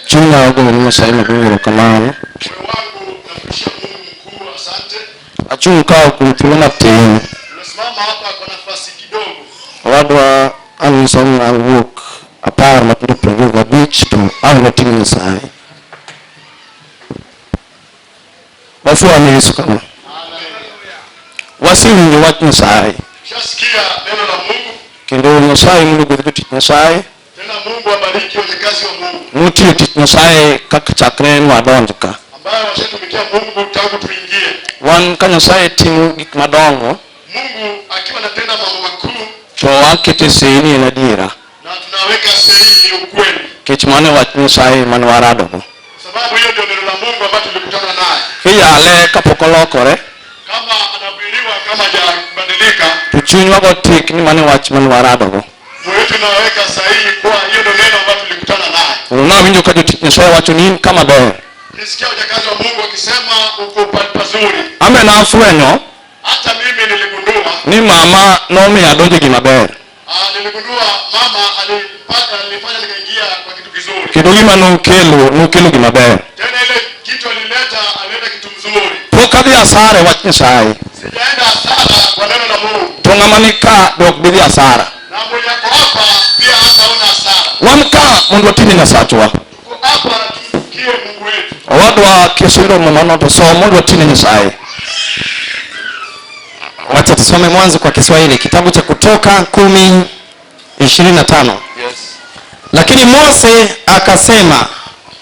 Chunga wangu Nyasaye maduong' kamano. Achung' ka kuthula matin. Wadwa anyiso wuok apar matindo 25 to ang' mating' Nyasaye. Wafuani Yesu kama. Wasiwinjo wach Nyasaye. Kendo Nyasaye mondo obed gi tich Nyasaye. Tena Mungu abariki wafanyakazi wa Mungu. Mutiyo tich Nyasaye kaka chakre wadonjo ka. Ambayo washetumikia Mungu tangu tuingie. Wan ka Nyasaye timo gik madongo. Mungu akiwa anatenda mambo makuu. To wakete seini en adiera. Na tunaweka seini ukweli. Kech mane wach Nyasaye man waradogo. Sababu hiyo ndio neno la Mungu ambalo tulikutana naye. Kiyale kapok olokore. Kama anahubiriwa kama hajabadilika. Tuchunywa go tik ni mane wach man waradogo. Mwetu naweka sahihi kwa hiyo ndio neno ambalo tulikutana naye. Unawinjo ka jotich Nyasaye wacho ni kama ber. Nisikia wajakazi wa Mungu wakisema uko pazuri. Ame na afwenyo. Hata mimi niligundua. Ni mama nomi adonje gima ber. Niligundua mama alifanya nikaingia kwa kitu kizuri. Kitu gima nokelo gima ber. Tena ile kitu alileta kitu mzuri. Pokadhi asara wach Nyasaye. Sijaenda hasara kwa neno la Mungu. To ng'ama nika dok bidhi asara. Na mwenye hapa pia hata una hasara. Wamka mondo watini Nyasachwa. Tuko hapa tusikie Mungu wetu. Wadwa kisiro mono to so mondo watini Nyasaye. Wacha tusome mwanzo kwa Kiswahili. Kitabu cha Kutoka 10:25. Yes. Lakini Mose akasema,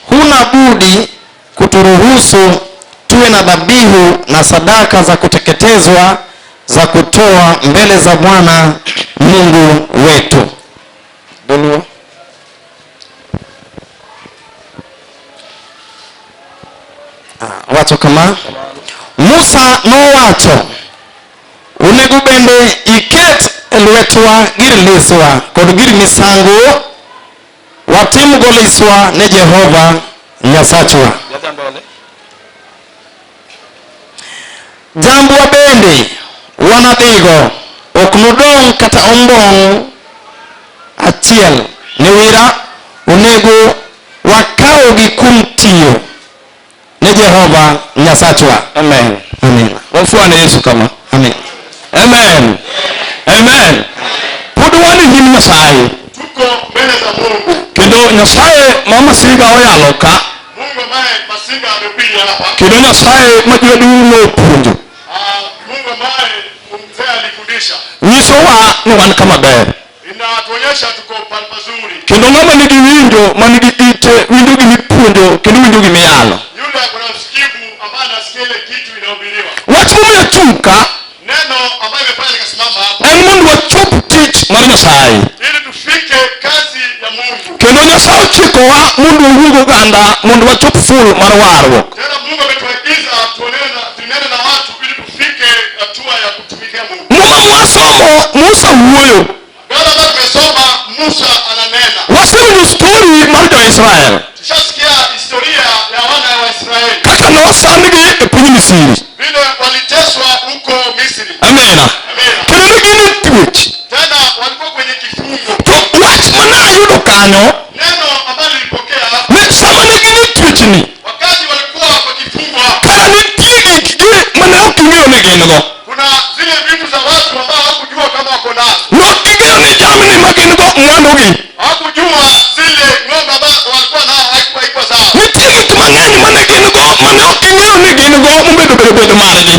huna budi kuturuhusu tuwe na dhabihu na sadaka za kuteketezwa za kutoa mbele za Bwana Mungu wetu. Doluo. Wacho kama Musa nowacho, onego bende iket lwetwa gir liswa kod gir misango watim go liswa ne Jehova Nyasachwa. Jambwa bende wanadhigo ok nodong' kata ombong' achiel ne wira, onego wakawogi kuom tiyo ne Jehova Nyasachwa. Amen. Amen. Wafuani Yesu kama. Amen. Amen. Amen. Podwani hin Nyasaye. Tuko mbele za Mungu. Kendo Nyasaye mama siga oyalo ka. Mungu ambaye masiga amekuja hapa. Kendo Nyasaye majuduno puonjo. Mungu ambaye mzee alifundisha. Nyisowa ni wan kama ber. Inatuonyesha tuko pazuri. Kendo ng'ama nigi winjo manigi ite winjo gi mipuonjo kendo winjo gi miyalo. Yule kuna msikivu ambaye anasikia ile kitu inahubiriwa. Wach momiyo chunka neno ambayo imefanya nikasimama hapa. En mondo wachop tich mar Nyasaye. Ili tufike kazi ya Mungu. Kendo Nyasaye ochikowa mondo owuog oganda mondo wachop ful mar warruok. Tena Mungu ametuagiza tunene na watu ili tufike hatua ya kutumikia Mungu. Muma mwasomo Musa wuoyo. Bwana ambaye tumesoma Musa ananena. Wasewinjo story mar Jo-Israel. Tushasikia historia ya wana wa Israeli. Kaka nosandgi e piny Misri. Vile waliteswa huko Misri. Amena. Kendo ne gin e twech. Tena walikuwa kwenye kifungo. To wach manayudo kanyo. Neno ambalo nilipokea hapa. Ne sama ne gin e twechni. Wakati walikuwa kwa kifungo. Kara nitie gikgi mane ok ing'eyo ni gin go. Kuna zile vitu za watu ambao hawakujua kama wako nazo. Nok ging'eyo ni jamni ma gin go mwandugi. Hawakujua zile ng'ombe ambazo walikuwa nao haikuwa sawa. Nitie gik mang'eny mane gin go mane ok ing'eyo ni gin go mobedo bedo margi.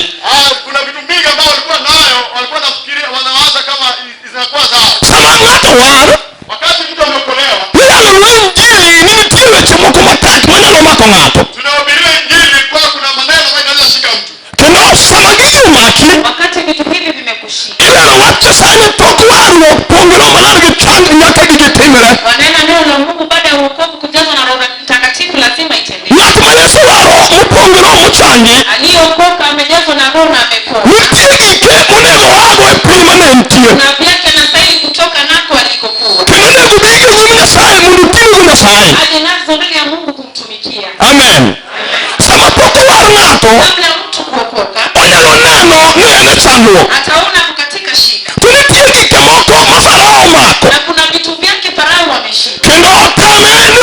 Kuna vitu mingi ambao walikuwa nayo walikuwa nafikiria wanawaza kama zinakuwa sawa. Sama ng'ato war. Wakati mtu ameokolewa. Ilalo lo injili ni nitie weche moko matek manyalo mako ng'ato. Tunahubiria injili kwa kuna maneno ambayo yanaweza shika mtu. Kendo sama gigi omaki. Wakati vitu hivi vimekushika. Ilalo wach Nyasaye tok warruok pongero maler gi chand nyaka gigi timre. Wanena neno la Mungu baada ya wokovu kujazwa na Roho Mtakatifu lazima itendeke. Ng'at ma Yesu waro mopongero mochangi. Aliyeokoka amejazwa na Roho na amepona. Nitie gike monego wago e piny mane entie. Na vyake anastahili kutoka nako alikokuwa. Kendo onego bigi e nyim Nyasaye mondo otigo Nyasaye. Aje nazo mbele ya Mungu kumtumikia. Amen. Sama pok owar ng'ato. Kabla mtu kuokoka. Onyalo neno ni en e chandruok. Ataona katika shida. To nitie gike moko ma Farao omako. Na kuna vitu vyake Farao ameshika. Kendo otame ni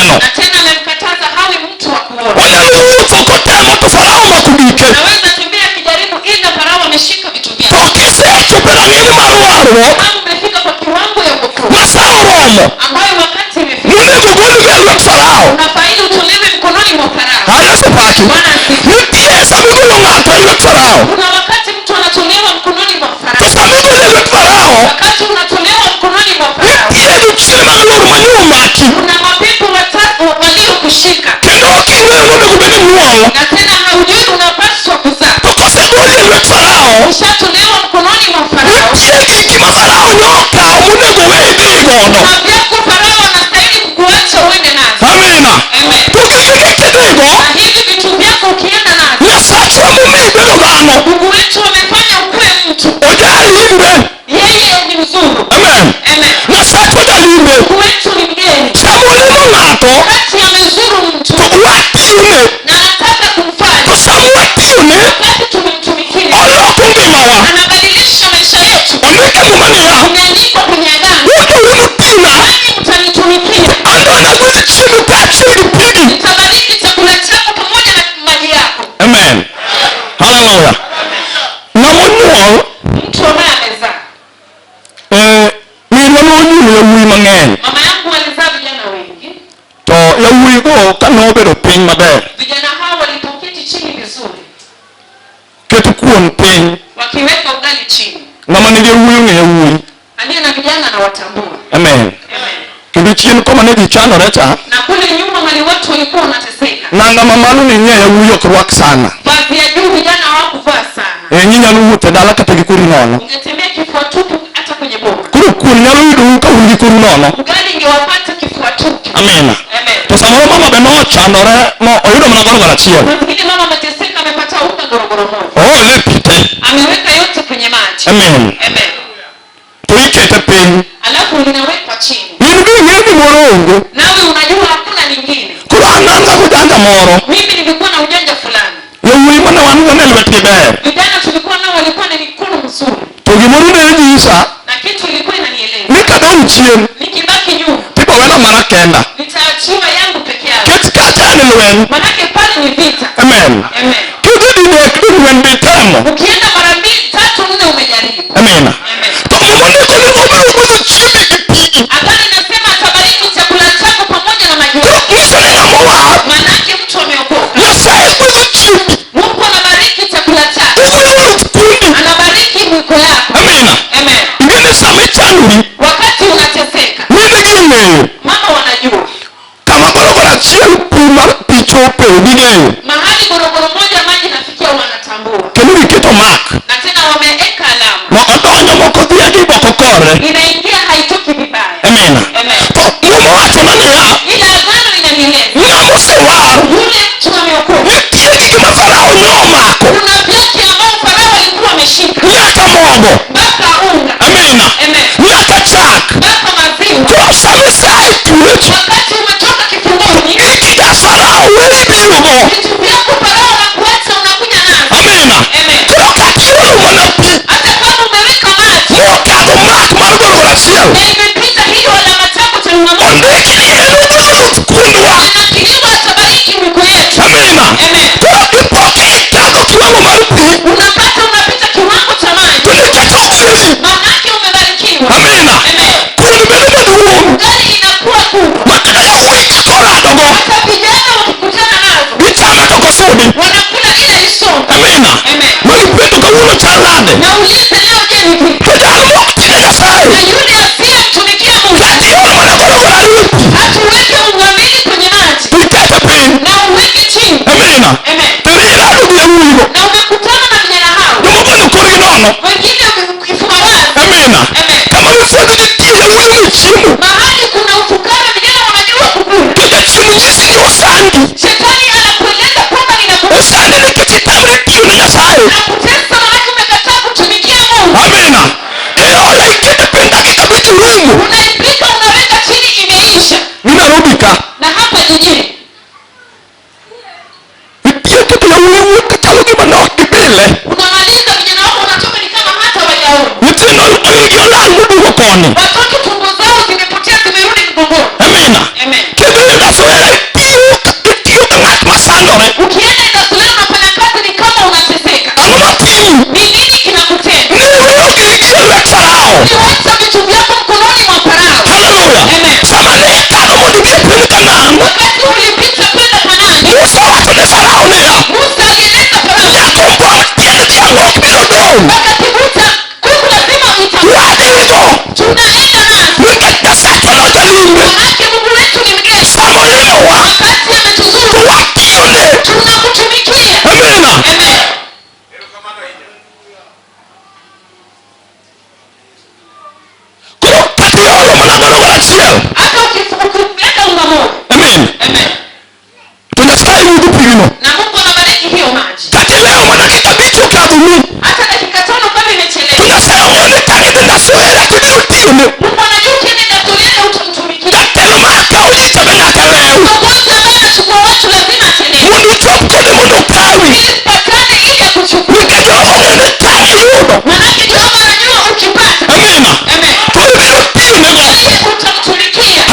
neno. Na tena amemkataza hawi mtu wa kuona. Onyalo wuotho kotemo to Farao omako gike. Naweza tembea kijaribu ila Farao ameshika vitu vyake. To kisechopo e rang'iny mar warruok Kama umefika kwa kiwango ya wokovu ma sa oromo, ambayo wakati imefika, monego golgi e lwet Farao. unafaili utolewe mkononi mwa Farao. Haya osepaki. Bwana asifiwe. Nitie sama igolo ng'ato e lwet Farao. Kuna wakati mtu anatolewa mkononi mwa To Farao. sama igolo e lwet Farao, Wakati unatolewa mkononi mwa Farao, nitie jochiende mag lor manyien omaki. kuna mapepo watatu waliokushika. Kendo ok ing'eyo monego bed ni inyuolo. Na tena haujui unapaswa kuzaa. To kosegoli e lwet Farao, Ushatolewa mkononi mwa Farao. nitie giki ma Farao nokawo monego we idhi godo. Na vyako Farao anastahili kukuacha uende nazo. Amina. Amen. To giki mikidhigo, Na hivi vitu vyako ukienda nazo, Nyasachwa momiyi bedo dhano. Mungu wetu amefanya ukuwe mtu. Ojalimbe. Yeye ni mzuri. Amen. Amen. Nyasachwa jalimbe. Mungu wetu ni mgeni. Samolimo ng'ato Wakati amezuru mtu to watine. na anataka kumfanya, To sama watine, wakati tumemtumikia, oloko ngimawa. anabadilisha maisha yetu. Ondike muma niya, Umeandikwa kwenye agano, wuto winu tina, nanyi mtanitumikia. andona gwedh chiemo kaachiel gi pigi. Nitabariki chakula chako pamoja na maji yako. Amen. Hallelujah. Ng'amonyuol, Mtu ambaye amezaa. minwa nonyuolo yawuoyi mang'eny. Mama yangu alizaa vijana wengi. To yawuoyigo kanobedo piny maber, Vijana hao walipoketi chini vizuri, keto kuon piny. wakiweka ugali chini. Ng'ama nigi yawuoyi ong'e yawuoyi. Aliye na vijana na watambua. Amen. Amen. Kendo chien koma ne ji chandore cha, Na kule nyuma mali watu walikuwa wanateseka. nanga mamalo ni ng'e yawuoyi ok rwak sana. Vazi ya juu vijana hawakuvaa sana. Nyinyalo wuotho e dala kata gi kori nono. Ungetembea kifua tupu hata kwenye boma. Koro kuon nyalo yudou ka un gi kori nono. Ugali ingewapata kifua tupu. Amina. Amen. To samoro mama be nochandore mo oyudo mana gorogoro achiel. Mwingine mama ameteseka, amepata unga gorogoro moja. Oole pi te. Ameweka yote kwenye maji. Amen. Amen. To ikete piny. Alafu linawekwa chini. In gi ing'eyo ni moro onge. Nawe unajua hakuna lingine. Koro an ga ujanja moro. Mimi nilikuwa na ujanja fulani. Yawuoyi mane wan go ne lwetgi ber. Vijana tulikuwa nao walikuwa na mikono mizuri. To gimoro ne nyisa Na kitu ilikuwa inanieleza. ni kadong' chien Nikibaki nyuma, tibo wena mana kenda. nitaachiwa yangu peke yake. Ket kacha en lweny. Manake pale ni vita. Amen. Amen. Kidhi dinek di lweny ditemo. Ukienda mara 2, 3, 4 umejaribu. Amina. Amen. To mamondiko ni obiro gwedho chiembi gi pigi. Agano inasema atabariki chakula chako pamoja na maji To yako. nyiso ni ng'ama war. Manake mtu ameokoka. Nyasaye gwedho chiembi. Mungu anabariki chakula chako. Ogolo wuoth kundi. Anabariki mwiko yako. Amina. Amen. Ing'eni sama ichandori, Wakati unateseka, mine gi ong'eyo. mama wanajua. Kama gorogoro achiel pi mar pi chope ging'eyo. Mahali gorogoro moja maji nafikia wanatambua. Kendo giketo mark. Na tena wameweka alama. Ma odonjo moko dhiagi boko kore. Inaingia haitoki vibaya. Amina. Amen. To Mungu wachona niya, Ila agano inanieleza. ng'ama osewar, Yule mtu ameokoka. nitie gik ma Farao nomako. Kuna vyote ambao Farao alikuwa ameshika. Nyaka mogo. Mpaka unga. Amina. Amen. Nyaka chak. Mpaka maziwa. Koro sama isaye twech, Wakati umetoka kifungoni, ikija Farao weri birogo. vitu vyako Farao anakuacha unakuja nazo. Amina. Amen. Koro kachiolo mana pi, Hata kama umeweka maji mokadho mark mar gorogoro achiel. na imepita hiyo alama chako cha nyuma moja, Ondiki ni en ogolo wuoth kuondwa. anakiliwa atabariki mwiko yetu. Amina. Amen. Koro ipoke ikadho kiwango mar pi, Unapata unapita kiwango cha maji. to niketo ogwedhi. Manake umebarikiwa. Amina. Amen. Kuon bedo maduong'. Gari inakuwa kubwa. Ma kata yawuoyi ka koradogo, Hata vijana wakikutana nazo gichame to kosudi. wanakula ile isonga. Amina. Amen. Magipenjo kawuono chal nade. Naulize leo, je, ni vipi? To jal mok tine Nyasaye. Na yule asiyemtumikia Mungu Kati olo mana gorogoro ariyo pi, atuweke unga mbili kwenye maji to ikete piny. na uweke chini. Amina. Amen. To irado gi yawuoyigo. Na umekutana na vijana hao, Jomoko ni korgi nono. wengine kifua wazi. Amina. Amen. Kama mifugo nitie yawuoyi ni chiemo. Mahali kuna ufukara, vijana wanajua kukula. To jachiemo nyisi ni osandi. Shetani anakueleza kwamba ninakutesa Osandi nikech itamri tiyo ne Nyasaye. manake umekataa kutumikia Mungu.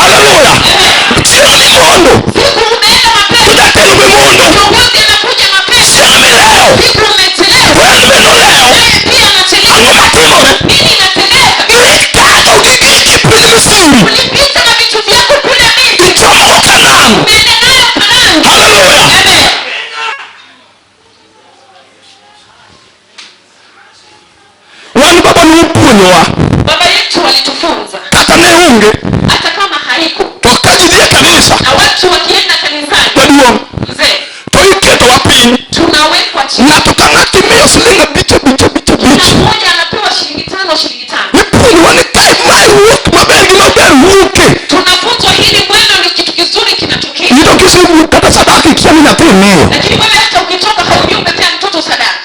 Hallelujah. Sio ni Mondo. Utatelo be Mondo. Sio ni leo. Wewe neno leo. Angoma timore. Ikata ukikiki pili misuri. Ichomo Kanani. Hallelujah. Wani baba ni upunyowa. Baba yetu walitufunza. Kata ne unge. Hata kama haiko. Tokajidia kanisa. Na watu wakienda kanisani. Baduo. Mzee. Toiketo wapini. Tunawekwa chini. Na tukangatimio silinga bicha. Mmoja anapewa shilingi 5. Nipunyowa ni kai mai wuke. Maber wuke. Tunafunzwa hili mwendo ni kitu kizuri kinatokea. Nito kisi kata sadaka ikisani na tini. Lakini wewe hata ukitoka haujui umetea mtoto sadaka.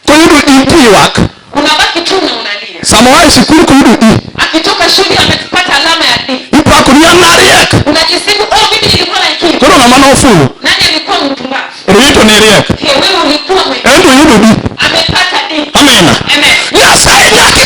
Kwa hiyo iti wak. Unabaki tu na unalia. Samawai sikuru kwa hiyo iti. Akitoka shule amepata alama ya D. Ipa kunia nariek. Unajisibu mimi nilikuwa na hekima. Kono na mano fulu. Nani alikuwa mpumbavu? Rito ni riek. Wewe ulikuwa mwenye. Endo yudo di. Amepata D. Amen. Amen. Nyasai nyaki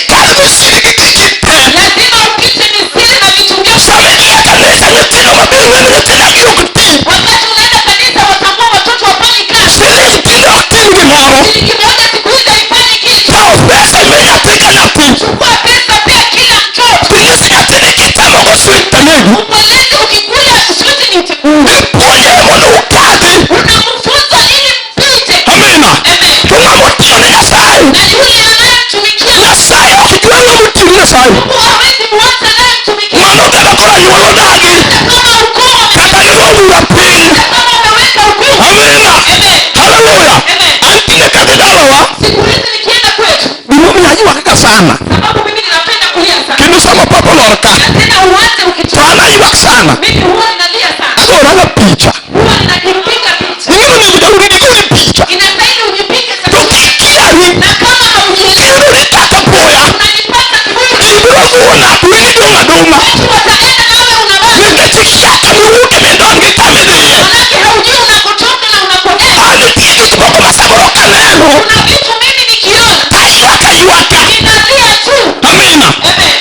kalbi sirikikite. Lazima upite misiri na vitu vyote. Samia kanisa nyetino mabili nyetino kiukuti. Wakati unaenda kanisa watambua watoto wafanyi kazi. Silitino kingi moro. Shilingi moja siku hizi haifanyi kitu. Tao pesa imeyatika nyati. Chukua pesa pia kila mtoto. Silisi nyatini kitamo kuswita negu. Upolezi ukikula switi ni utekuu. Niponye mono ukadi. Unamfunza ili mpite. Amina. Amen. Tunamutio ni Nyasai. Na yule anayemtumikia. Nyasai okijwenga mutio ni Nyasai. Mungu hawezi muacha anayemtumikia. Mano tena kora nyuolo dagi. Kama ukoo. Kata nyuolo urapini. Kama umeweka ukoo. Amina. Amen. Hallelujah. Amen. Antine kadidalo wa. Siku hizi nikienda kwetu. Bimomi najua kaka sana. Sababu mimi ninapenda kulia sana. Kinu sama papa lorka. Na tena uanze ukitoka. Fana iwak sana. Mimi huwa ninalia sana. Aso oranga picha. Huwa ninakipiga picha. Ningino ni kujauri nikuni picha. Inastahili ujipige sana. Tukikiari. Na kama haujielewi. Iru ni kaka poya. Unajipata kiburi. Ibiro kuona kuini dunga duma. Watu wataenda nawe unabaki. Ninde chikishaka miwuke mindongi kamidhiye. Manake haujui unakotoka na unakoenda. Ani tiki kiboko masaboro kaneno. Kuna vitu mimi nikiona. Kaiwaka. Ninalia tu. Amina. Amen.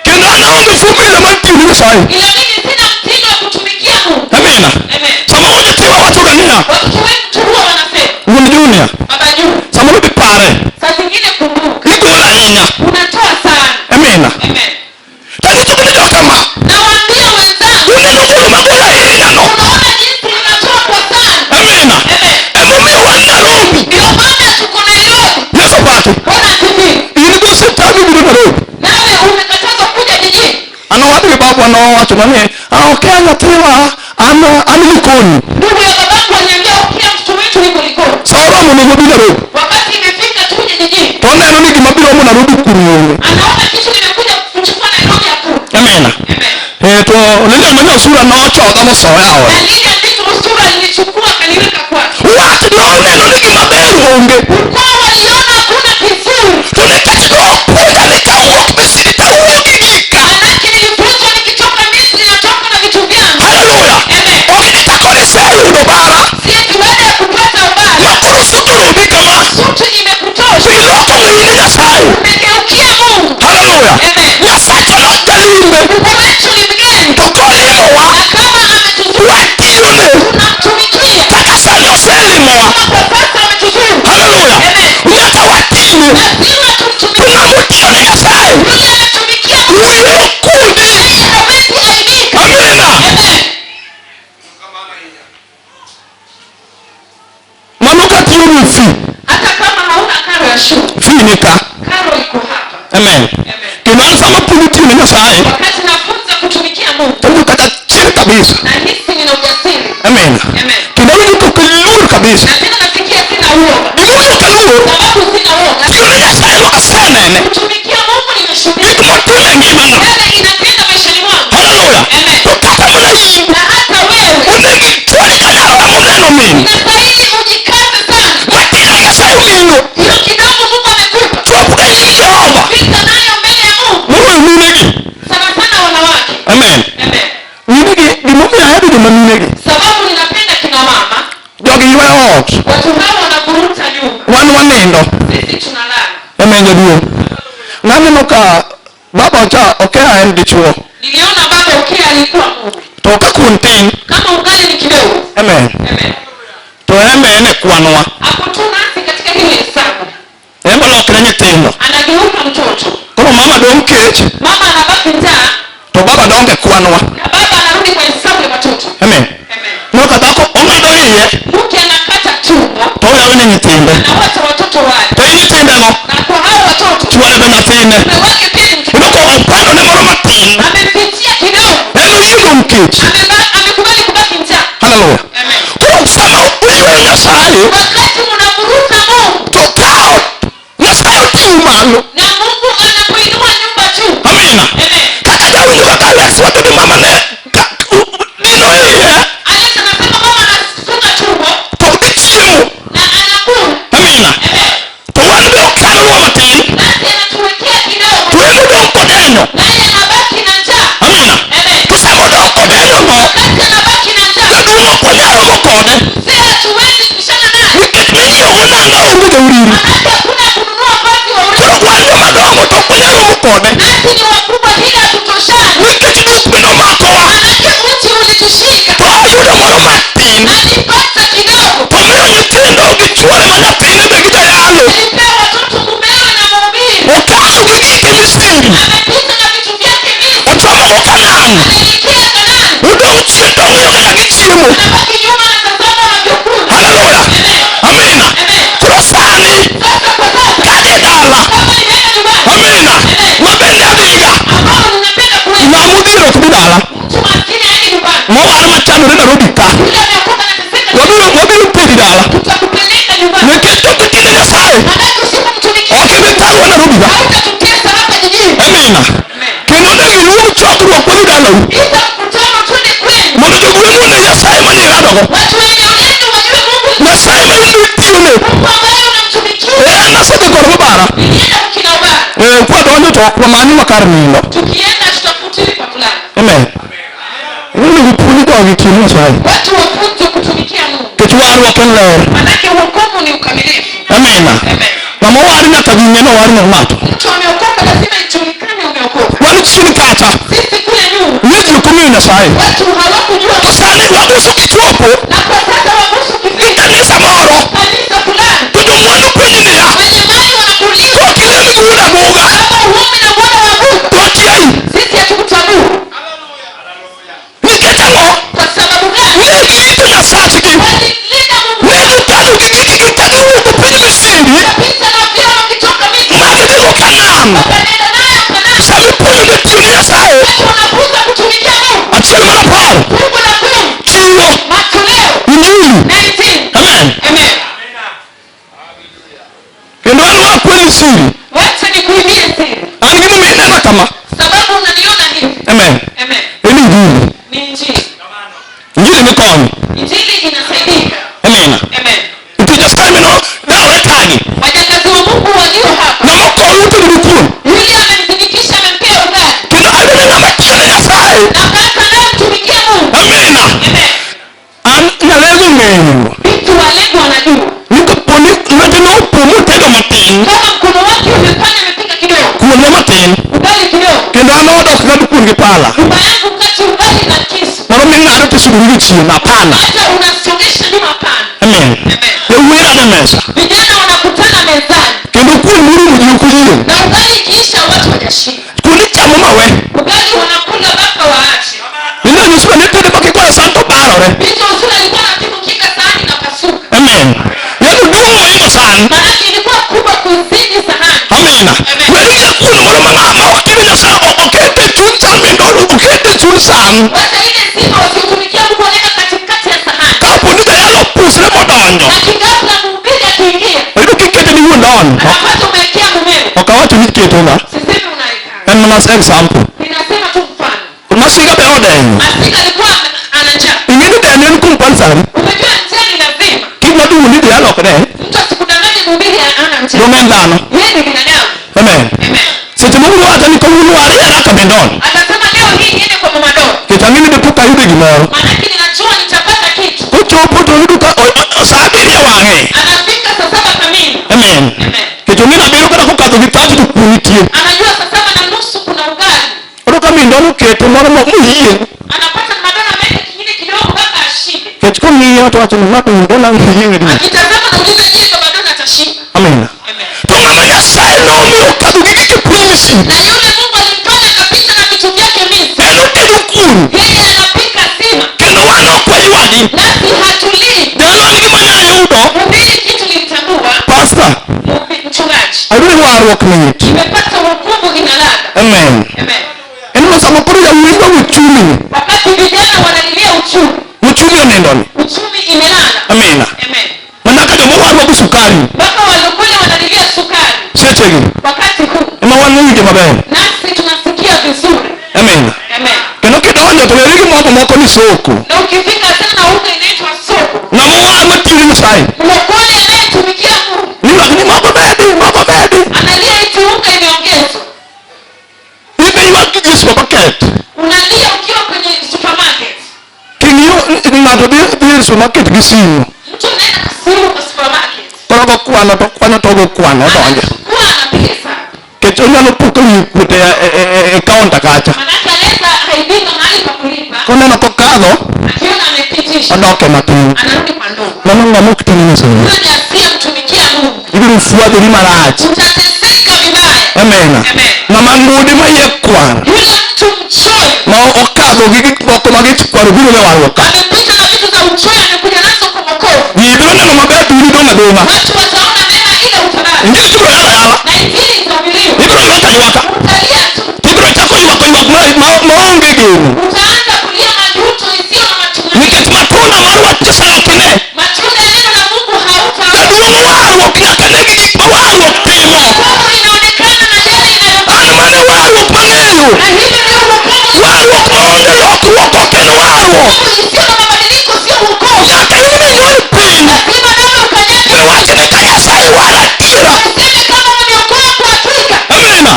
Kendo anaongi fumile mantiu ni Nyasai. Ila mimi sina mtindo wa kutumikia Mungu. Amina. Amen. Sama uje tiwa watu gania. Watoto wetu huwa wanasema. Nguni junior. Baba juu. Sama lubi pare. Saa zingine kumbuka. Nikuola inya. Unatoa sana. Amina. Amen. Tani tukuni jokama. Nawaambia wenzangu. Uneno mulu magola inya no. Unaona jinsi unatoa kwa sana. Amina. Amen. Emumi wa Nairobi. Ndio maana tuko Nairobi. Yesu patu. Bwana asifiwe. University tabi buru Nairobi. Nawe umekatazwa kuja jijini. Ano wadu babu ano watu nani. Okeya nyatiwa. Ano likoni. Ndugu ya babangu aliniambia Okeya mtoto wetu yuko Likoni. Saura munu gobi Nairobi. Wakati imefika tuje jijini. Tone ano nigi mabiro mu Nairobi kurungu. Anaona kitu nimekuja kuchukua Nairobi hapo. Amina. Amen. To lile mwenye sura no choga mo soya Na we. lile vitu sura nilichukua kaniweka kwake. Watu no neno nigi maberu onge. Kwa waliona hakuna kizuri. Tunekati no punda nikawok misirita uogigika. Manake nilifunzwa nikitoka Misri natoka na vitu vyangu. Hallelujah. Amen. Ogitakore seyu udobara. Sieti baada ya kupata ubaya. Makuru suturu bigama. Suti imekutosha. Iloko mwini Nyasai. Umegeukia Mungu. Hallelujah. Amen. Nyasai kono jalimbe. Mungu wetu ni mgeni. Tokolimo wa. Na kama ametuzuru. Watiyune. Tunamtumikia. Takasali oselimo wa. Kama profesa ametuzuru. Hallelujah. Amen. Nyaka watinu. Lazima tumtumikie. Tunamutio ni Nyasai. Yule anatumikia Mungu. Uyo kundi. Yeye hawezi aibika. Amina. Amen. Manuka tiyo fi. Hata kama hauna karo ya shule. Finika. Karo iko hapa. Amen. Amen. Kinani sama puniti ni Nyasai. Wakati nafunza kutumikia Mungu. Tundu kata chini kabisa. Na hisi nina ujasiri. Amen. Amen. Kinani yuko kiluru kabisa. Na tena nasikia sina uoga. Imu yuko kiluru. Sababu sina uoga. Yule Nyasai waka senene. Kutumikia Mungu nimeshuhudia. Iku matule ngimana. Yale inatenda maishani mwangu. Hallelujah. Amen. Tukata muna hii. Na hata wewe. Unegi tuwali kanyaro na muneno minu. Inastahili ujikaze sana. Matile Nyasai minu. Hiyo kidogo Mungu amekupa. Tuwapuka hii Jehova. Vita nayo mbele ya Mungu. Muru minegi. Sana sana wanawake. Amen. Amen. Minegi. Dimumi ya hebi dima minegi. Sababu ninapenda kina mama. Jogi ywe hot. Watu hao wanaburuta nyumba. Wanu wanindo. Sisi tunalala. Amen jaduo. Nami nuka baba ocha Okeya en dichuo. Niliona baba Okeya alikuwa mume. To ka kun tin. Kama ungali ni kidogo. Amen. Amen. To ene kwanwa. Hapo tu nasi katika hiyo hesabu. Embo lokre nyithindo. Anageuka mtoto. Koro mama dong kech. Mama anabaki njaa. To baba donge kwanwa. Na baba anarudi kwa hesabu ya watoto. Amen. Amen. Noka dhako ong'ado iye. Mke anakata tumbo. To oyawo ne nyithinde. Anawacha watoto wale. To nyithindego. Na kwa hao watoto. Chwore be nyathine. Na wake pia ni mtoto. Inoko opando ne moro matin. Amepitia kidogo. En oyiego mkech. Amekubali kubaki njaa. Hallelujah. Amen. Koro sama uyweyo Nyasaye. Wakati mnavuruka Mungu. To kao Nyasaye oting'u malo. Na Mungu anapoinua nyumba juu. Amina. Amen. Kaka jawinjo kaka Alex wacho ni mama ne nino iye. Alex anasema mama anafunga tumbo. To odhi chiemo. Na anakula. Amina. Amen. To wan be okanonwa matin. Nasi anatuwekea kidogo. To en odong' kodenyo. Naye anabaki na njaa. Amina. Amen. To sama odong' kodenyo no. Wakati anabaki na njaa. Jaduong' ok wanyal romo kode. Si hatuwezi kupishana naye. Nikech minyiewo nanga onge jauriri. Manake hakuna kununua vazi wa Koro urembo. wan jomadongo to ok wanyal romo kode. Nasi ni wakubwa hili hatutoshani. Nikech duk be nomakowa. Manake uchi ulitushika. To ayudo moro matin. Alipata kidogo. To miyo nyithindo gi chwore ma nyathine be gi jayalo. Alipea watoto mumewe na mhubiri. Okalo gi gike Misri. Amepita na vitu vyake mingi. Ochomo Kanaan. Anaelekea Kanaani. Odong' chien to ong'iyo kaka gichiemo. Anabaki nyuma anatazama wanavyokula. Haleluya. Amina. Koro sani Sasa kwa sasa. kadhi dala. Kama nimeenda nyumbani. Amina. Ma bende adhiga. Ambao ninapenda kuenda. Ng'amudhiero ok bi dala. Mtu maskini haendi nyumbani. Mowar machandore Nairobi ka. Yule ameokoka na teseka. Wabiro pedi dala. Tutakupeleka nyumbani. Nikech tok kitine Nyasaye. Manake usipomtumikia. Ok ibi thawa Nairobi ka. Hautatutesa hapa jijini. Amina. Kendo onego iluong chokruok wadhi dalau. Ita mkutano twende kwenu. Mondo jogweng'u ne Nyasaye ma niradogo. Watu wenye ulendo wajue Mungu. Nyasaye ma itiyone. Mungu ambaye unamtumikia. Nasedhi korgo bara. Nilienda kukina ubara. Kwadonjo to wamanyo kar nindo. Tukienda tutafutili pa kulala. Amen. Onego puonj dhogi tie Nyasaye. Watu wafunzwe kutumikia Mungu. Nikech warruok en ler. Manake wokovu ni ukamilifu. Amina. Amen. Ng'ama owar nyaka winje ni owar ne ng'ato. Mtu ameokoka lazima ijulikane umeokoka. Wan chien kacha. Sisi kule nyuma. Ne ji ok ong'eyo Nyasaye. Watu hawakujua. To sani wabuso kichopo Na kwa sasa wabusu gi kifika. kanisa moro. Kanisa fulani. To jomwandu penji niya. Wenye mali wanakuuliza. To ok ing'e ni Buda buga. Kama uome na mwana wa Mungu. To okiai. Sisi hatukutambua. Nikech ang'o? Kwa sababu gani? Ne girito Nyasachgi. Walilinda Mungu. Ne gikalo gi gikgi ka giwuok e piny Misri. Kapita na vyao wakitoka Misri. Ma gidhigo Kanaan. Wakaenda nayo Kanaani. Sami puonjo ne tiyo ni Nyasaye. Watu wanafunza kutumikia Mungu. Achiel mar apar. Fungu la 10. Chiwo. Matoleo. Injili. 19. Amen. Amen. Kendo an wakweli siri. Wacha nikuibie siri. An gimomiyo inena kama. Sababu unaniona hivi. Amen. Amen. En injili. Ni injili. Injili mikonyo. Injili inasaidia. Amina. Amen. Nikech Nyasaye mino dawore kagi. Wajakazi wa Mungu walio hapa. Ng'ama okowo tedo kuon. Yule amemzindikisha amempea ugali. Kendo adwaro ng'ama tiyo ne Nyasaye. Na kaka naye mtumikie Mungu. Amina. Amen. An nyalego ng'eyo. Mtu walego wanajua. Ni kaponi lweteno opo motedo matin. Kama mkono wake umefanya amepika kidogo. Kuonne matin. Ugali kidogo. Kendo an odok ng'ado kuon gi pala. Nyumba yangu kati ugali na kisu. Moro ming'ado tisugori gi chien. Hapana. Hata unasongesha nyuma hapana. Amen. Amen. Yawuoyi rado mesa. Vijana wanakutana mezani. Kendo kuon morumo ji ok oyieng'. Na ugali ikiisha watu wajashiba. Kuon ichamo mawe. Ugali wanakula mpaka waache. Nino nyiswa ne tede makikwayo san to barore. Binti Usura alikuwa anapika kika sahani na pasuka. Amen. Yaani duong' moingo san. Maanake ilikuwa kubwa kuzidi sahani. Amina. Weri kuon moro ma ng'ama ok tine Nyasaye okete chuny san bende okete chuny san. Wacha ile sifa wasiotumikia Mungu wanaweka katikati ya sahani. Kaponi jayalo opusre modonjo. Na kigafla mhubiri akiingia. Oyudo kikete ni wuon on. Anapata umewekea mumeo. Ok awacho ni iketega. Sisemi unaeka. En mana example. Ninasema tu mfano. Masiga be odenyo. Masika alikuwa ana njaa. Ing'e ni deni en compulsory. Unajua njaa ni lazima. Kik maduong' ni dhi alokre. Mtu asikudanganye mhubiri ana njaa. Dong' en dhano. Yeye ni binadamu. Amen. Amen. Seche mobiro wacho ni kawuono ariyo haraka bende on. Atasema leo hii niende kwa mama Dora. Nikech ang'e ni dipo ka ayudo gimoro. Maanake ninajua nitapata kitu. Kochopo to oyudo ka sa 7 wang'e. Anafika saa 7 kamili. Amen. Amen. Nikech ong'e ni 7 kata kokadho gi 30 to kuon nitie. Anajua saa 7:30 kuna ugali. Koro ka kendo noketo moro moyie anapata madola mengi kingine kidogo mpaka ashinde. Kech kong'iyo to wacho ni ng'ato madola ng'iyo. Akitazama na uliza je ndo madola atashinda. Amen. To ng'ama Nyasaye nomiyo kadho gi gige piny Misri. Na yule Mungu alimfanya akapita na vitu vyake Misri. En otedo kuon. Yeye anapika sima. Kendo wan ok waywagi. Nasi hatulii. Jalo an gima nya yudo. Mhubiri kitu limtambua. Pastor, Mchungaji. ayudo ni warruok mit. Nimepata wokovu ina ladha. Amen. Amen. En masama koro jawinjo uchumi. Wakati vijana wanalilia uchumi. Uchumi onindoni. Uchumi imelala. Amina. Amen. Manaka jomo warruok sukari. Mpaka walokole wanalilia sukari. Sechegi. Wakati huu. Ema wanuje maber. Nasi tunasikia vizuri. Amen. Amen. Kendo kidonjo to werigi moko ni soko. Na ukifika tena huko inaitwa soko. Ng'ama war matiri Nyasaye. Mlokole anayetumikia Mungu. Ni moko bedi. Analia eti unga imeongezwa. Ibe ywak gi supermarket. Unalia ukiwa kwenye supermarket. King'iyo ng'ato dhi supermarket gi simu. Mtu anaenda kasimu kwa supermarket. Torogo kwano to kwano togo kwano donjo. Anachukua anapiga sana. Kech onyalo puko wi kute e kaunta kacha. Manake anaweza akaibika mahali pa kulipa. Koneno kokadho Akiona amepitisha. odoke matin. Anarudi kwa ndogo. Mano ng'ama ok tin Nyasaye. Huyo ni asiyemtumikia Mungu. Ibiro fuadhori marach. Utateseka vibaya. Amen. Amen. Ng'ama ng'udi maiye kwar. Yule mtu mchoyo. Ma okadho gi gik moko magich kwaro biro ne warruok. Amepita na vitu za uchoyo amekuja nazo kwa wokovu. Ji biro neno maber to udong' adong'a. Watu wataona mema ila utabaki. Injili tibiro yalo yala. Na injili itahubiriwa. Ibiro ywak aywaka. Utalia tu. Ibiro chako ywak maonge geno. Utaanza kulia majuto isiyo na matumaini. Nikech matunda mar wach Nyasaye ok ine. Matunda ya neno la Mungu hautaona. Jaduong' warruok nyaka ne gi gik ma warruok timo. Wokovu inaonekana na yale inayofanya. An mane warruok mang'eyo. Na hivi ndio wokovu. Warruok maonge lokruok ok en warruok. Wokovu isiyo na mabadiliko sio wokovu. Nyaka in minyori piny. Lazima nawe ukanyage. Miwachne ka Nyasaye war adiera. Useme kama umeokoa kwa hakika. Amina.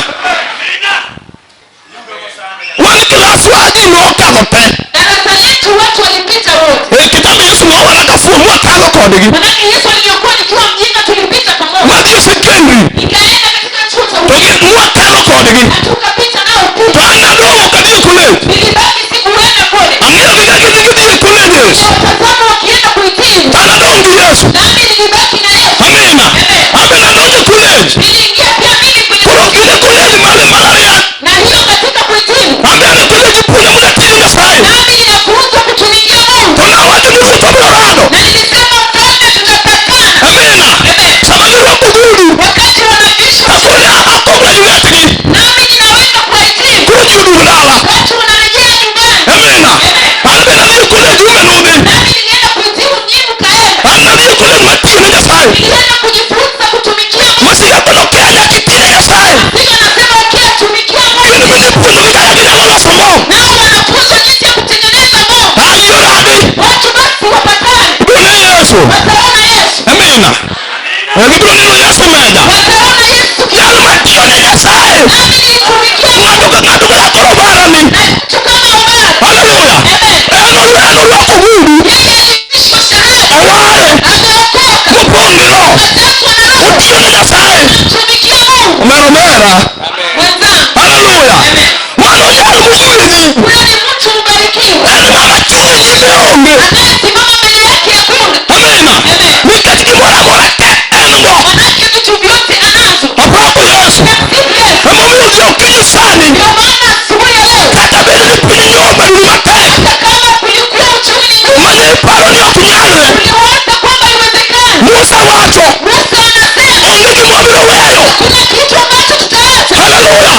Wan klaswa ji nokadho te. Darasa letu watu walipita wote. E kitabu Yesu nowara ka fuon wakadho kodgi. Manake Yesu alivyokuwa nikiwa mjinga tulipita pamoja. Wadhi e secondary. Nikaenda katika chuo cha To ufundi. wakadho kodgi. Na tukapita nao To pia. an nadong' ok adhi e college. Nilibaki sikuenda kule. Ang'iyo gi ka gidhi e colleges. Watazama wakienda kuhitimu. To an adong' gi Yesu. Nami nilibaki na Yesu. Amina. Ambe nadonjo e college. Niliingia pia mimi kwenye Koro gin e college mar mbalariany. na hiyo katika kuhitimu. Ambe an e college puonjo mondo atine Nyasaye. Nami ninafunzwa kutumikia Mungu. To nawacho ni Ruoth wabiro rado. Na nilisema ufalme tutapatana. Amina. Sama girwako ogudu. Wakati wanavishwa. Akore graduate gi. Nami ninaweka kuhitimu. Koro ji odug dala. Watu wanarejea nyumbani. Amina. An be nadhi e college umenudhi. Nami nilienda kuhitimu nyinyi mkaenda. An nadhi e college mar tiyo ne Nyasaye. Nilienda kujifunza kutumikia Mungu. Masiakono Okeya nyaka itine Nyasaye. Sio nasema ukiatumikia Kendo Mungu. bende ipuonjogi kaka ginyalo loso mo. Nao wanafunzwa jinsi ya kutengeneza Mungu. Ayo radi. Watu basi wapatane. Ibiro ne Yesu. Wataona Yesu. Amina. Gibiro neno Yesu meda. Wataona Yesu. Jal matiyo ne Nyasaye. Nami nilitumikia Ng'ato ka ng'ato kakoro barani. mtu kama Ower. Haleluya. En olwako ogudu. Yeye alivishwa shahada. Oware. Ameokoka. Mopong' gi Roho. Atakwa na Roho. Otiyo ne Nyasaye. Tumikia Mungu. Omero mera. Wenzangu. Haleluya. Mano jal mogwedhi. Huyo ni mtu mbarikiwa. En ng'ama chung' e nyime onge. Anayesimama mbele yake hakuna. Amina. Nikech gimoro amora te en go. Manake vitu vyote anazo. Apako Yesu. Emomiyo okinyi sani. Ndio maana asubuhi ya leo. Kata bedo ni piny nyomberu matek. Hata kama kulikuwa uchumi ni ngumu. Mane iparo ni ok nyalre. Uliwaza kwamba iwezekani. Musa wacho. Musa anasema. Onge gima biro weyo. Kuna kitu ambacho tutaacha. Haleluya.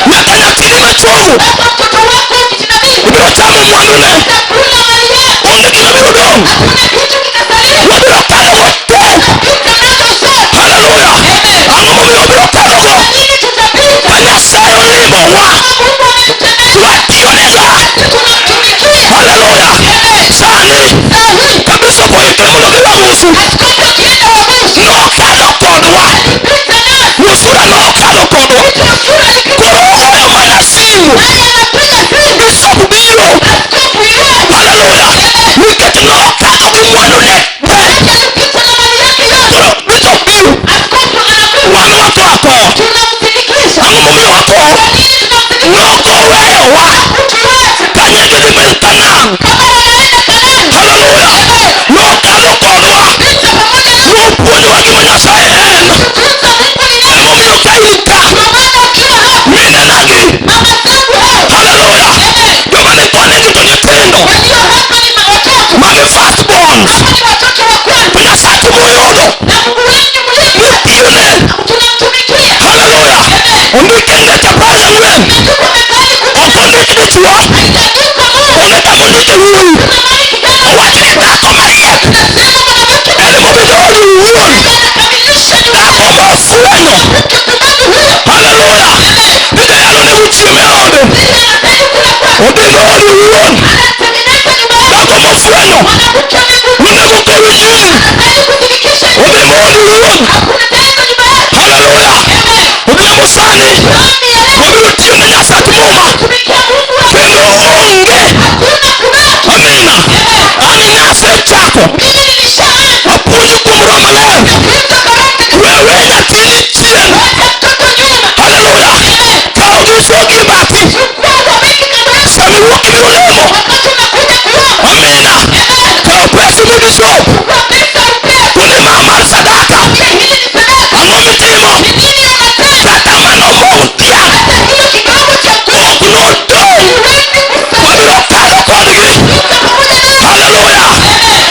Nyaka nyathini machuogo. Hata mtoto wako ukijinabili. Ibiro chamo mwandune. Utakula mali yako. Onge gima biro dong'. Hakuna kitu kitasalia. Wabiro kadhogo te. Pita nazo zote. Haleluya. Ang'o momiyo wabiro kadhogo? Kwa nini tutapita? Ma Nyasaye olimowa. Mungu ametutendea. Watiyonega. Tunamtumikia. Haleluya. Sani. Saa hii. Kabisa poikre mondo giwamusu. Askofu akienda Wamusi. Nokadho kodwa. Pita nasi. Nusura nokadho kodwa. Nusura alipita. Koro ogoyo mana simu. Naye anapiga simu. Bishop biro. Askofu yuaje. Haleluya. Nikech nokadho walio hapa ni watoto, magi firstborns hapa ni watoto wa kwanza, to Nyasaye moyodo na Mungu wetu mlivyo mutiyone. tunamtumikia. Haleluya. Ondike ngeta pala ngwen. Tuko mezani Okondike dichwo. haijandikwa Mungu, Onge kama ondike wuoyi. tunamani kijana, Owachni dhako mariek. tunasema mwanamke En mobedo odi wuon. anakamilisha nyumba Dhako mofwenyo. mke kumaji huyo. Haleluya. Nije yalo ne uchiemo e ode. Ndiye anastahili kula kwake, Odino odi wuon. anatengeneza nyumba yake. Dhako mofwenyo. Mwanamke amegundua Onego kowi nyiri. anastahili kushirikisha Odimo odi wuon. kutengeneza nyumba yake. Haleluya. Odhiambo sani. Jioni ya leo Wabiro tiyo ne Nyasach muma. tumikia Mungu wetu, Kendo onge. hakuna kunacho. Amina. An nasechako. Mimi nilishaanza Apuonjo kuom Roho Maler. Kristo karate Wewe nyathini chien. weka mtoto nyuma. Haleluya. Kaw gichwo gi bathi. Chukua waweke kando yako Sami wuok ibiro lemo. wakati unakuja kuomba. Amina. Kaw pesa mondo ichop. Chukua pesa upea. Kuonde mar sadaka. Pia hili ni sadaka. Ang'o mitimo? Ni nini unatenda? Kata mano mong' dhiang'. Hata hiyo kidogo cha kuomba Ok nodong'. huwezi kusaidia. Wabiro kalo kodgi. Tuko pamoja nawe. Haleluya.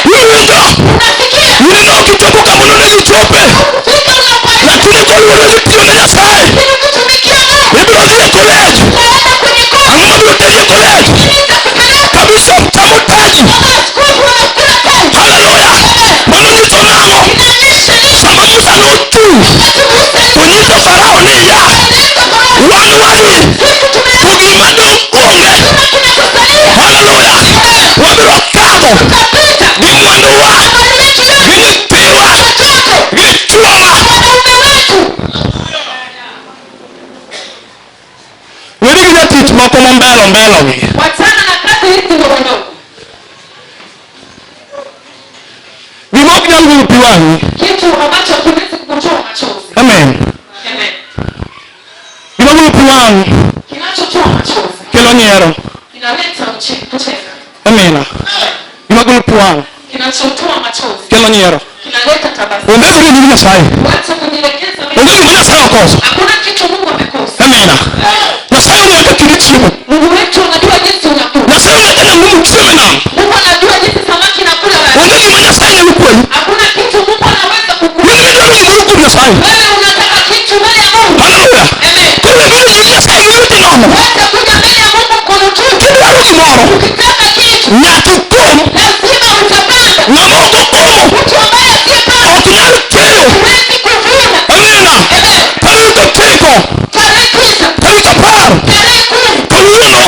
Iwinjo. Unasikia? In nokichopo kama onego ichope. Kufika unapoenda Lakini koluwore ni tiyo ne Nyasaye. ili kutumikia Mungu. Ibiro dhi e kolej. Utaenda kwenye kozi. Ang'o mabiro teri e kolej? Ili itakupeleka Ka bishop chamo taji. kama askofu anakula kazi. Haleluya. Mano nyiso nang'o? Inaanisha nini? Sama Musa nochung' Wakati Musa to nyiso Farao ni ya. alieleza Farao, Wan wadhi. sisi To tumeenda gima dong' onge. kuna kinachosalia. Haleluya. Wabiro kadho Tutapita. gi mwanduwa. Mali yetu yote. Gi nyithiwa. Watoto. Gi chuoma. Wanaume wetu. Weri gi jatich moko mombelo gi. Wachana na kazi hizi ndogo ndogo. Gima ok nyal golo pi wang'i. Kitu ambacho hakiwezi kukutoa machozi. Amen. Amen. Gima golo pi wang' Kinachotoa machozi. kelo nyiero. Kinaleta kucheka. Amina. Gima golo pi wang' Kinachotoa machozi. kelo nyiero. Kinaleta tabasamu. Onge gima nyingi Nyasaye. Wacha kujilegeza Onge mbele. gima Nyasaye okoso. Hakuna kitu Mungu amekosa. Amina. Nyasaye ong'eyo kaka in chiemo. Mungu wetu anajua jinsi unakula. Nyasaye ong'eyo kaka nyamnumu chiemo e nam. Mungu anajua jinsi samaki inakula wewe. Onge gima Nyasaye nyalo kwayi. Hakuna kitu Mungu anaweza kukupa. In midwaro gimoro kuom Nyasaye. Wewe unataka kitu mbele ya Mungu. Haleluya. Amen. Koro ibiro nyim Nyasaye gi lweti nono. Wacha kuja mbele ya Mungu mkono tupu. Kidwaro gimoro. Ukitaka kitu Nyaka ikom. lazima utapanda. Ng'ama ok okomo Mtu ambaye asiyepanda ok nyal keyo. huwezi kuvuna. Amina. Amen. Tarik 9. Tarehe 9, Tarik 10. tarehe 10, Kawuono.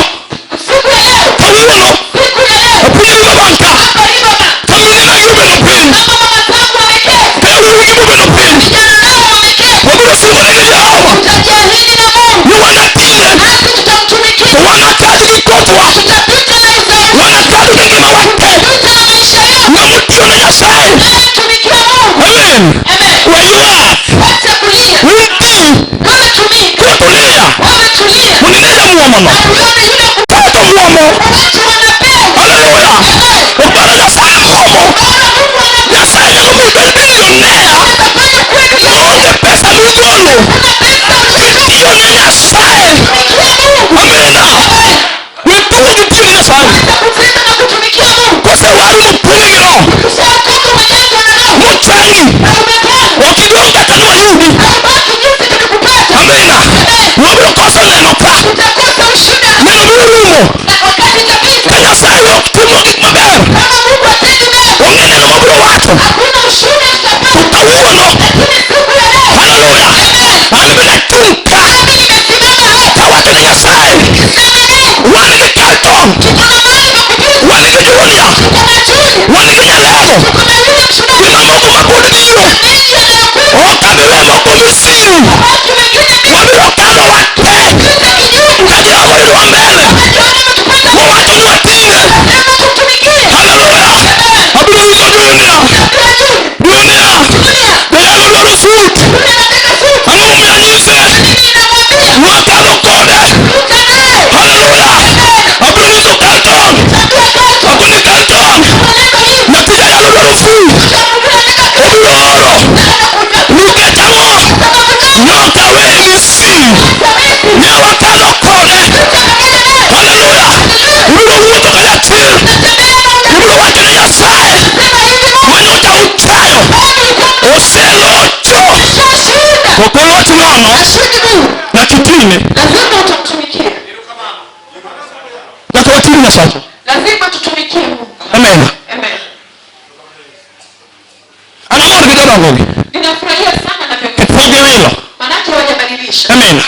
siku ya leo, Kawuono. siku ya leo, Apiny riba banka. hapa Ribaba, Kamine gi obedo piny. kama mama zangu wameketi, Kaya wuowi gi obedo piny. vijana nao wameketi, Wabiro singore gi Jehova. tutajiahidi na Mungu, Ni wanatine. nasi tutamtumikia, To wanakadh gi kothwa. tutapita na udhaifu, Wanakadh gi ngimawa te. tutapita na maisha yetu, Ng'ama otiyo ne Nyasaye. tumikia Mungu. Amen. Amen. Waywak. Wacha kulia, Winti. wewe tumika, Kotulia. wewe tulia, Munine jamuomono. na uone yule Kato muomo. watu wanapewa. Haleluya. Odwaro Nyasaye muomo. Bwana Mungu anapenda, Nyasaye nyalo miyo ibed bilionea. atafanya kweli leo. Maonge pesa migolo. Kuna pesa ulizo Tiyo ne Nyasaye. kutumikia Mungu. Amina. Witugo gi tiyo ne Nyasaye. Atakutenda na kutumikia Mungu. Kosewaru mopong'e gi Roho. Ukishaokoka umejazwa na Roho Mochangi. na umepona, Ok idong' kaka nwayudi. haubaki jinsi tulikupata. Amina. Wabiro koso neno ka. Utakosa ushuhuda Neno biro rumo. na wakati kabisa. Ka Nyasaye ok timo gik maber. Kama Mungu atendi mema, Onge neno mabiro wacho. hakuna ushuhuda To utapata. kawuono. Lakini siku ya leo, Haleluya. An be nachung' ka. nami nimesimama hapa Kawacho ne Nyasaye. nikisema Mungu, Wan gi Kalton. tuko na mahali pa kupita, Wan gi Julia. tuko na Juni, Wan gi Nyalego. tuko na yule Gi mchungaji mamoko ma pod biro. mengi yanayokuja, Ok abi we moko misiru. watu wengine Wabiro kalo wate. pita kinyume. Ka Jehova ridwa mbele. Wajiona wametupata Mowacho ni watine. sema tumtumikie. Haleluya. Abiro rito Julia. Ndio Juni, Julia. Julia, Jayalo dwaro sut. Juni anataka suti. Ang'o momiyo anyise? Mimi ninamwambia Wakadho kode. tuka naye. Haleluya. Abiro nyiso ka na kitine lazima utamtumikia. na kawatini na sasa Lazima tutumikie Mungu. amen Amen. anamwona kijana wangu Ninafurahia sana na kipoge wilo manake wajabadilisha. amen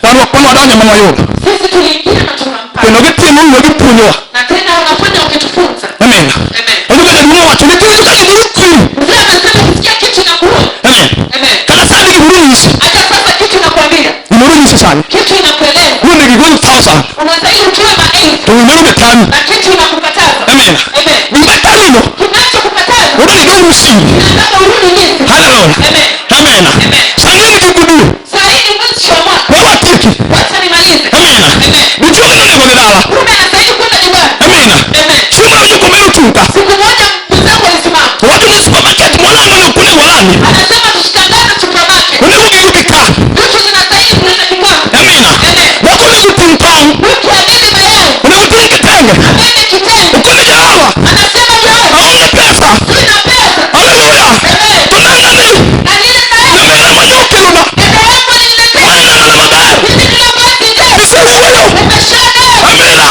wanu wadanya mama yoga Sisi tuliingia na tunampata. kuna giti mungu wakipunywa Na tena wanafanya wakitufunza. amen ndio ndio watu ni kitu cha kiburuku Mzee anasema kusikia kitu na kuona. amen Amen. kana sadi kiburuku Hata sasa kitu nakwambia. kiburuku sana Kitu inakueleza. kuna kigogo tausa Unastahili utoe maelfu. tumerume tani Na kitu inakukataza. amen Amen. bimatani no Kinachokukataza. urudi ndio msingi Nataka urudi nyinyi. haleluya Amen. amen sangeni kikudu Sahihi mwezi wa mwaka. wewe tiki Wacha nimalize. amen bichoni ndio kwa gidala Kumbe anastahili kwenda nyumbani. amen Amen. sima ndio kwa mtuka Siku moja mzangu alisimama. watu ni supermarket mwanangu ni kule walani Anasema tushikamane supermarket. kuna kukibika Vitu zinastahili kuleta kiwango. amen wako ni kutimtong Mtu abebe mayai. kuna kutinga tenge Abebe kitenge. ukuni jawa Anasema Joab. hauna pesa Sina pesa. haleluya Amen. tunangani Na nile mayai. namena manyoke luna Dada yako aliniletea. maana na magari Mimi nina basi nje. biseruyo Nimeshana. amena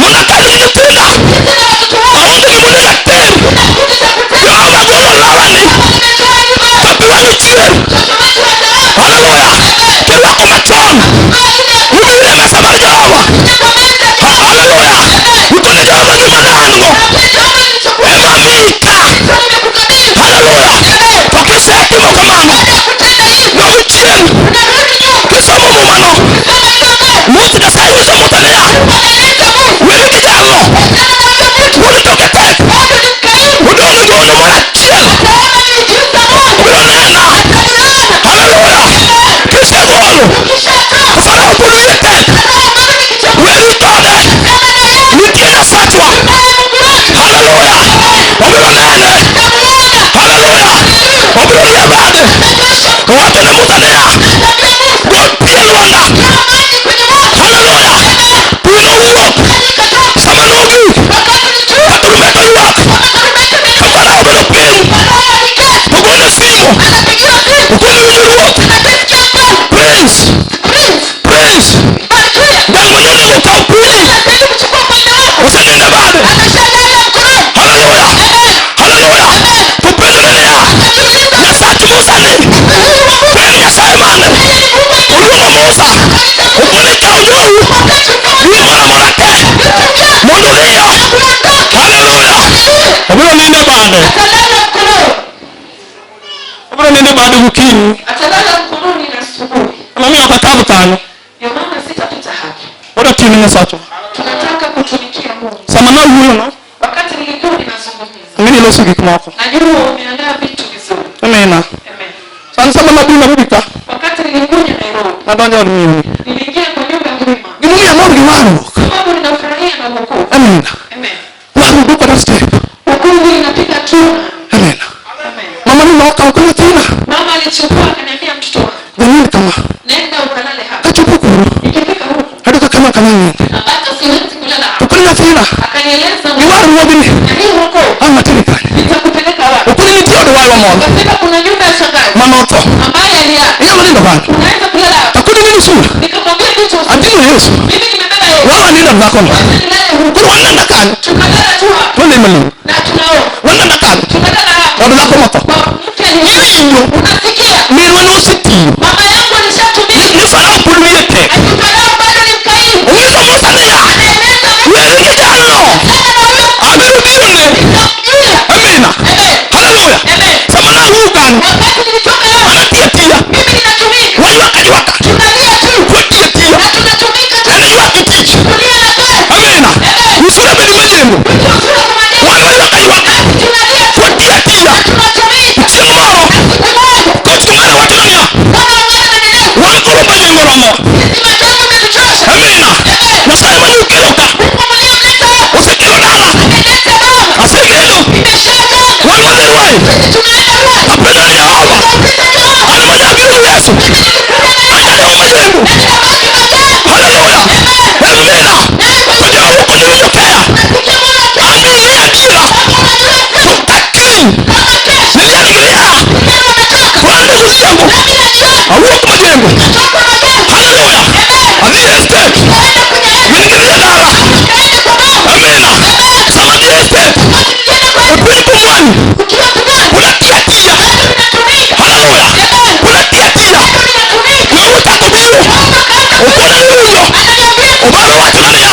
munakali ni tena Sisi na watoto wangu. aunde ni munena tena Kuna kitu cha kutenda. yawa magolo lawani Kama nimetoa nyumbani. kapi wanyu chile Mtoto wetu ataona. haleluya kilwako machon mubile masabari jawa haleluya utone jawa jumanango emamika haleluya tokiseki mokamano nomuchien kisomo mumano muti kasayuso mutanea wirikijalo wulitoketek udono jono marachien ubionena haleluya kisegolo farapuluyetek wiritode nitienya sachwa haleluya obionene haleluya obioriebade watene mutanea godpielwanda haleluya pino wuok samanogi katurumeto ywak kambara obedo piny ogone simo okone winjo ruoth prince dalmanoni mokaw pili oseninde bade haleluya haleluya tupenjonenea nyasach musani en nyasaye mane oluongo musa okone kaw jou gimoramora te mondo dhiyo haleluya obiro ninde bade obiro ninde bade gokinyi Atalala mkononi na asubuhi. amamiyo kakadh kanyo Ndio maana sitapita hapa. odatini nyasacho Tunataka kutumikia Mungu. sama nawuoyono Wakati nilikuwa ninazungumza. ang'eni loso gik moko Najua umeandaa vitu vizuri. amina Amen. san sama nabina bubika Wakati nilikuja Nairobi, nadonjo od miyoni niliingia kwa nyumba ya Ngurima. gimomiyo amor gi warruok Sababu ninafurahia na wokovu. amina Amen. warruok dukoda step Wokovu inapiga tuna. amina Amen. mama ni nokaw ko nyathina Mama alichukua akaniambia mtoto wangu, janind kama nenda ukalale hapa. kachopo kuro Nikifika huko, aduka kama kama ng'enge hata siwezi kulala hapa. okoni nyathina Akanieleza gi warruogni na hii wokovu amatiri kanye nitakupeleka wapi? okoni nitie od warwa mondo Akasema kuna nyumba ya shangazi manotho ambaye aliacha. inyalo nindo kanyo Unaweza kulala hapa. takoni nini sura Nikamwambia kitu usiku. ating'o yesu Mimi nimebeba yeye. warwa nindo dhakono Nilale huko. koro wanenda kanyo Tukalala tu hapa. wende malong'o Na tunaomba. wanenda kanyo Tukalala hapa. od dhako motho Kwa mke aliye. iwinjo Unasikia? mirwa nosetiyo Mama yangu alishatumia. ni farao pod wiye tek Akifarao bado ni mkaimu. onyiso musa niya Anaeleza weringi jalno abiro birone nikamjua. amina Amen. haleluya Amen. sama nawuok kanyo Wakati nilitoka hapa, anatiya tiya mimi ninatumika. waywak aywaka Tunalia tu. watiya tiya Na tunatumika tu. en ywak gi tich Tulia na kazi. amina usura bedi majengo Tukiusura kwa wan majani. waywak aywaka Tunalia tu. watiya tiya Tunatumika. chieng' moro Siku moja. koch majengo. Haleluya. Adhiye estate. Wingilia dala. Amina. Samadie estate. Upiku mwani. Unatia tia. Haleluya. Unatia tia. Mwuta kubiru. Ukuna yuyo. Ubaro watu nani ya.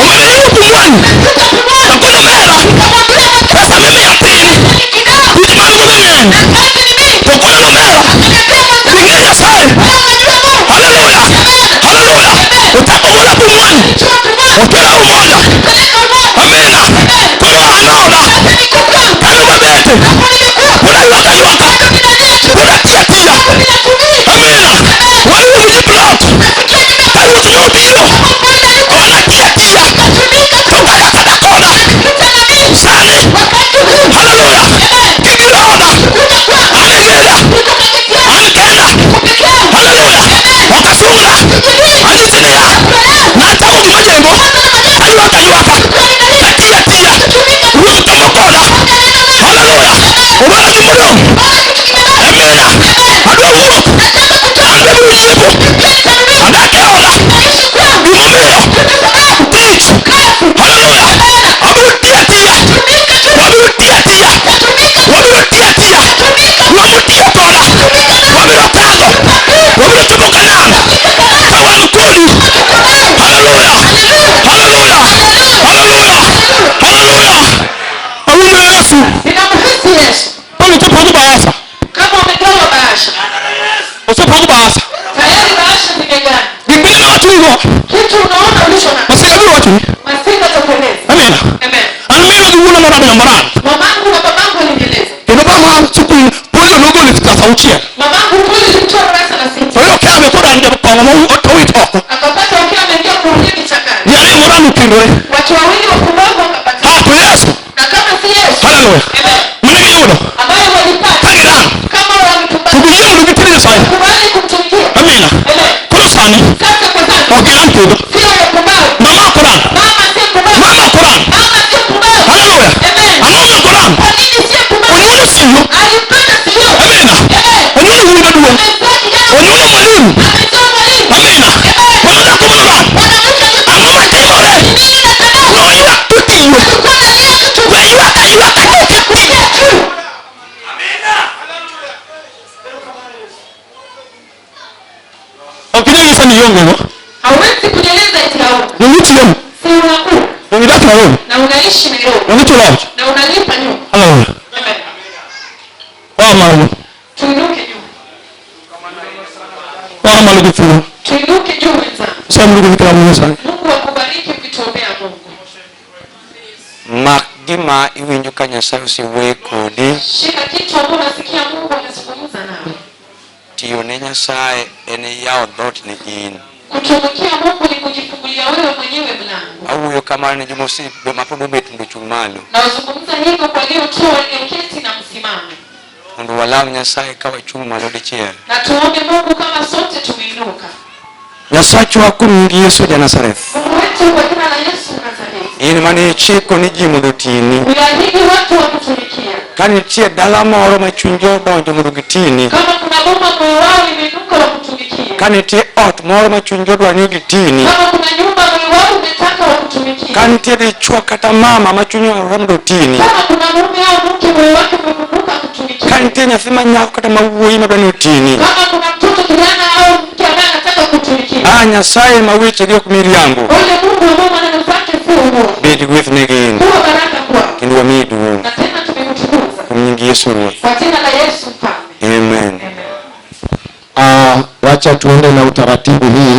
Umene yuku mwani. Nakuna mera. Pesa mimi ya pini. Ujimani mwenye. Ukuna numera. Wingilia sai. Haleluya. Haleluya. Utakumula kumwani. Ukila umoja. Amina. Kuma anaona. Kanu mabete. Kuna yuaka yuaka. Kuna tia tia. Amina. Wali ujiplot. Kanu ujinyubiyo. Kuna tia tia. Tunga yakada kona. Sani. Haleluya. Kibiroda. Anegeda. Anekenda. Haleluya. Wakasunga. Anitinia. Natamu majengo. Ayuaka yuaka. Katia tia. Ruto mokoda. Haleluya. Ubara jumudo. Amina. Adwa uok. Ande bujibu. Ande keola. Bimomeo. Teach. Haleluya. Abu tia tia. Wabiru tia tia. Wabiru tia tia. Wabiru tia kola. Wabiru tago. Wabiru tubukanan. Kawan kodi. Haleluya. Haleluya. Haleluya. Haleluya. Awume Yesu. Ninamhisi Yesu. Pale tupo bahasa. Kama umegawa bahasha. Usipo bahasa. Tayari bahasha zimegana. Biblia na watu hivyo. Kitu unaona ulicho na. Masikabiri watu. Masinga topeleza. Amina. Amen. Anamira duwana mara na mara. Mamangu na babangu walieleza. Ndio mama siku pozo logo ni tutasauchia. Mamangu kweli alitoa darasa la sita. Kwa hiyo kama amekora ndio kwa mama utawitoka. Akapata ukiwa ameingia kurudia kichakani. Yale morani kindwe. Watu wawili wapumbavu wakapata. Hapo Yesu. Na kama si Yesu. Haleluya. Amen. Mwenye yudo. Ambaye walipata. Kagira. Kama wametupata. Kubishia mlugitiri sana. Kubali kumtumikia. Amina. Amen. Kwa sani. Sasa kwa sasa. Okila mkido. Sio wapumbavu. Mama Quran. Mama sio pumbavu. Mama Quran. Mama sio pumbavu. Haleluya. Amen. Anoma Quran. Kwa nini sio pumbavu? Onyulo siyo. Alipata sio. Amina. Onyulo huida duwa. Onyulo mwalimu. Ametoa mwalimu. Amina. Wanoda kumulula. Anoma timore. Noida tutiwe. Weiwaka iwaka tukati. Okile yisa ni yongo. Hawezi kujeleza eti hauna. Ni mtu yemu. Si unakula. Ni datu na wewe. Na unaishi Nairobi. Ni mtu lao. Na unalipa nyumba. Haleluya. Amen. Wa malu. Tuinuke juu. Wa malu kufu. Tuinuke juu wenzangu. Sasa Mungu nikala Mungu sana. Mungu akubariki ukituombea Mungu. Magima iwinjo ka Nyasaye osiwuoyo kodi. Shika kitu ambacho unasikia Mungu amezungumza nawe. Tiyo ne Nyasaye en yawo dhoot ne in. Kutumikia Mungu ni kujifungulia wewe mwenyewe mlango. Awuoyo kamano ne joma osebet mapod obet mondo ochung' malo. Na wazungumza hivyo kwa leo tu walioketi na msimamo. Mondo walam Nyasaye ka wachung' malo dichiel. Na tuombe Mungu kama sote tumeinuka. Nyasachwa kuom Yesu ja Nazareth. Mungu wetu kwa jina la Yesu Nazareti. In mane ichiko ni ji mondo otini. Uliahidi watu wa kutumikia. Ka nitie dala moro ma chuny jo odonjo mondo gitini. Kama kuna bomba moyo wao imeinuka wa kutumikia. Ka nitie ot moro ma chuny jo dwa ni gitini. Kama kuna nyumba moyo wao umetaka wa kutumikia. Ka nitie dichwo kata mama ma chuny ohero mondo otini. Kama kuna mume au mke moyo wake umefunguka kutumikia. Ka nitie nyathi ma nyako kata ma wuoyi ma dwa ni otini. Kama kuna mtoto kijana au mke ambaye anataka kutumikia. Nyasaye ma wechegi ok miriambo. Ole Mungu ambao maneno zake si uongo. Bed gwethne gin. Kuwa baraka kwao. Kendo wamiyi duong'. Na tena tumekutukuza. Kuom nying Yesu Ruoth. Kwa jina la Yesu Mfalme. Amen. Amen. Wacha tuende na utaratibu hii.